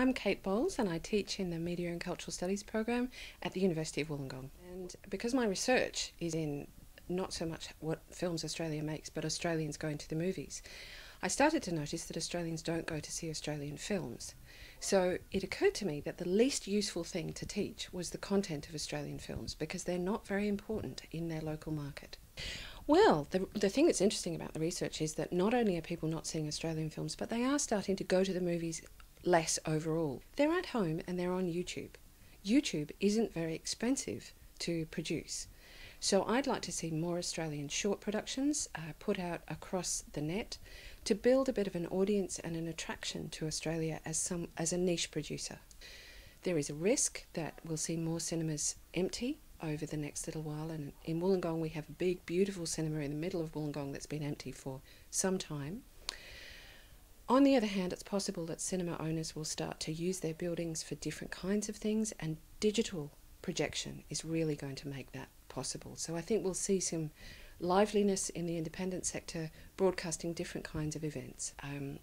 I'm Kate Bowles and I teach in the Media and Cultural Studies program at the University of Wollongong. And because my research is in not so much what films Australia makes, but Australians going to the movies, I started to notice that Australians don't go to see Australian films. So it occurred to me that the least useful thing to teach was the content of Australian films, because they're not very important in their local market. Well, the thing that's interesting about the research is that not only are people not seeing Australian films, but they are starting to go to the movies less overall. They're at home and they're on YouTube. YouTube isn't very expensive to produce. So I'd like to see more Australian short productions put out across the net to build a bit of an audience and an attraction to Australia as a niche producer. There is a risk that we'll see more cinemas empty over the next little while, and in Wollongong we have a big beautiful cinema in the middle of Wollongong that's been empty for some time. On the other hand, it's possible that cinema owners will start to use their buildings for different kinds of things, and digital projection is really going to make that possible. So I think we'll see some liveliness in the independent sector broadcasting different kinds of events.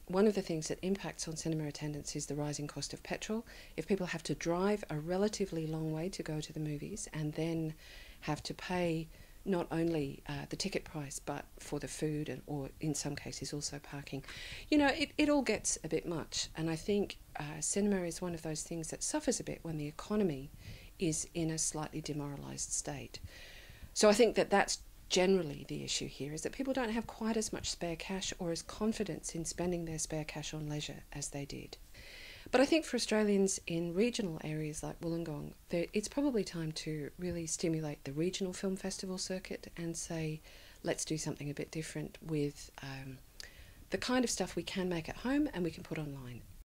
One of the things that impacts on cinema attendance is the rising cost of petrol. If people have to drive a relatively long way to go to the movies and then have to pay not only the ticket price but for the food or in some cases also parking, it all gets a bit much. And I think cinema is one of those things that suffers a bit when the economy is in a slightly demoralised state. So I think that that's generally the issue here, is that people don't have quite as much spare cash or as confidence in spending their spare cash on leisure as they did. But I think for Australians in regional areas like Wollongong, it's probably time to really stimulate the regional film festival circuit and say, let's do something a bit different with the kind of stuff we can make at home and we can put online.